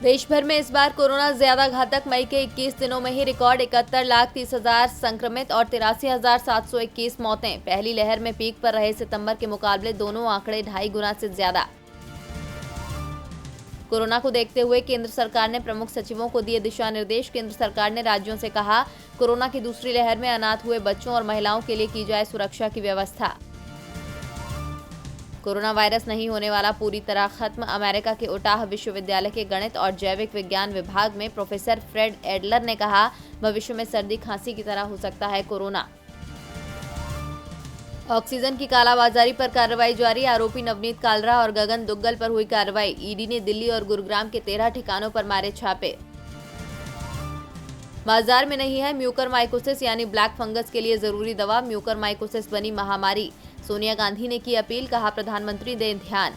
देश भर में इस बार कोरोना ज्यादा घातक। मई के 21 दिनों में ही रिकॉर्ड 71,30,000 संक्रमित और 83,721 मौतें। पहली लहर में पीक पर रहे सितंबर के मुकाबले दोनों आंकड़े 2.5 गुना से ज्यादा। कोरोना को देखते हुए केंद्र सरकार ने प्रमुख सचिवों को दिए दिशा निर्देश। केंद्र सरकार ने राज्यों से कहा, कोरोना की दूसरी लहर में अनाथ हुए बच्चों और महिलाओं के लिए की जाए सुरक्षा की व्यवस्था। कोरोना वायरस नहीं होने वाला पूरी तरह खत्म। अमेरिका के उटाह विश्वविद्यालय के गणित और जैविक विज्ञान विभाग में प्रोफेसर फ्रेड एडलर ने कहा, भविष्य में सर्दी खांसी की तरह हो सकता है कोरोना। ऑक्सीजन की कालाबाजारी पर कार्रवाई जारी। आरोपी नवनीत कालरा और गगन दुग्गल पर हुई कार्रवाई। ईडी ने दिल्ली और गुरुग्राम के 13 ठिकानों पर मारे छापे। बाजार में नहीं है म्यूकरमाइकोसिस यानी ब्लैक फंगस के लिए जरूरी दवा। म्यूकरमाइकोसिस बनी महामारी। सोनिया गांधी ने की अपील, कहा प्रधानमंत्री दें ध्यान।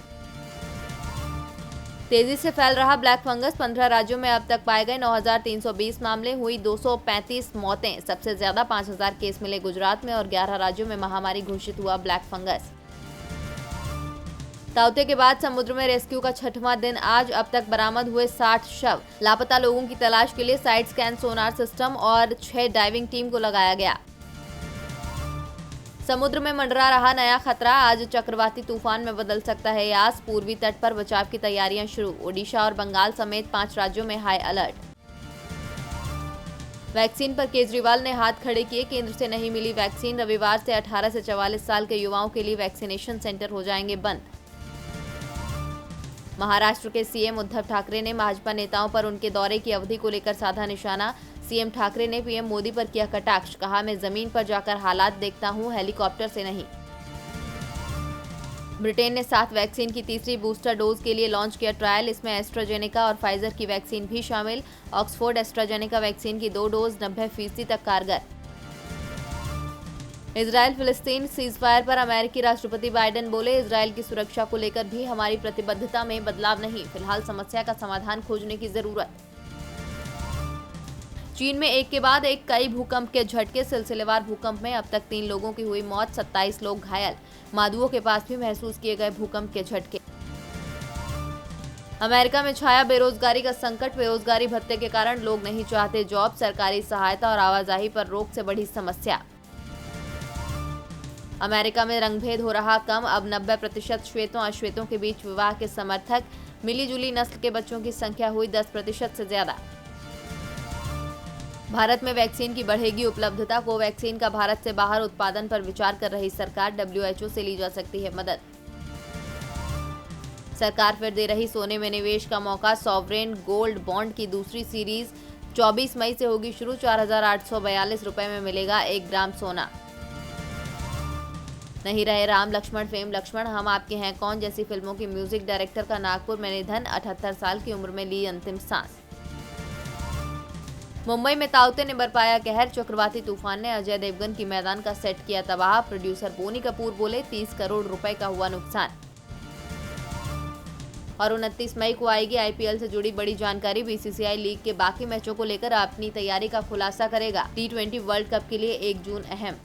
तेजी से फैल रहा ब्लैक फंगस। 15 राज्यों में अब तक पाए गए 9,320 मामले, हुई 235 मौतें। सबसे ज्यादा 5,000 केस मिले गुजरात में और 11 राज्यों में महामारी घोषित हुआ ब्लैक फंगस। ताउते के बाद समुद्र में रेस्क्यू का 6वां दिन आज। अब तक बरामद हुए 60 शव। लापता लोगों की तलाश के लिए साइड स्कैन सोनार सिस्टम और 6 डाइविंग टीम को लगाया गया। समुद्र में मंडरा रहा नया खतरा। आज चक्रवाती तूफान में बदल सकता है यास। पूर्वी तट पर बचाव की तैयारियां शुरू। ओडिशा और बंगाल समेत 5 राज्यों में हाई अलर्ट। वैक्सीन पर केजरीवाल ने हाथ खड़े किए। केंद्र से नहीं मिली वैक्सीन। रविवार से 18 से 44 साल के युवाओं के लिए वैक्सीनेशन सेंटर हो जाएंगे बंद। महाराष्ट्र के सीएम उद्धव ठाकरे ने भाजपा नेताओं पर उनके दौरे की अवधि को लेकर साधा निशाना। सीएम ठाकरे ने पीएम मोदी पर किया कटाक्ष। कहा, मैं जमीन पर जाकर हालात देखता हूं, हेलीकॉप्टर से नहीं। ब्रिटेन ने 7 वैक्सीन की तीसरी बूस्टर डोज के लिए लॉन्च किया ट्रायल। इसमें एस्ट्राजेनेका और फाइजर की वैक्सीन भी शामिल। ऑक्सफोर्ड एस्ट्राजेनेका वैक्सीन की 2 डोज 90% तक कारगर। इजरायल फिलिस्तीन सीजफायर पर अमेरिकी राष्ट्रपति बाइडेन बोले, इजरायल की सुरक्षा को लेकर भी हमारी प्रतिबद्धता में बदलाव नहीं। फिलहाल समस्या का समाधान खोजने की जरूरत। चीन में एक के बाद एक कई भूकंप के झटके। सिलसिलेवार भूकंप में अब तक 3 लोगों की हुई मौत, 27 लोग घायल। मादुओ के पास भी महसूस किए गए भूकंप के झटके। अमेरिका में छाया बेरोजगारी का संकट। बेरोजगारी भत्ते के कारण लोग नहीं चाहते जॉब। सरकारी सहायता और आवाजाही पर रोक से बढ़ी समस्या। अमेरिका में रंगभेद हो रहा कम। अब 90% श्वेतों अश्वेतों के बीच विवाह के समर्थक। मिली जुली नस्ल के बच्चों की संख्या हुई 10% से ज्यादा। भारत में वैक्सीन की बढ़ेगी उपलब्धता। कोवैक्सीन का भारत से बाहर उत्पादन पर विचार कर रही सरकार। WHO से ली जा सकती है मदद। सरकार फिर दे रही सोने में निवेश का मौका। सॉवरेन गोल्ड बॉन्ड की दूसरी सीरीज 24 मई से होगी शुरू। 4,842 रुपए में मिलेगा 1 ग्राम सोना। नहीं रहे राम लक्ष्मण फेम लक्ष्मण, हम आपके हैं कौन जैसी फिल्मों की म्यूजिक डायरेक्टर का नागपुर में निधन। 78 साल की उम्र में ली अंतिम सांस। मुंबई में ताउते ने बरपाया कहर। चक्रवाती तूफान ने अजय देवगन की मैदान का सेट किया तबाह। प्रोड्यूसर बोनी कपूर बोले, 30 करोड़ रुपए का हुआ नुकसान। और 29 मई को आएगी आईपीएल से जुड़ी बड़ी जानकारी। बीसीसीआई लीग के बाकी मैचों को लेकर अपनी तैयारी का खुलासा करेगा। T20 वर्ल्ड कप के लिए 1 जून अहम।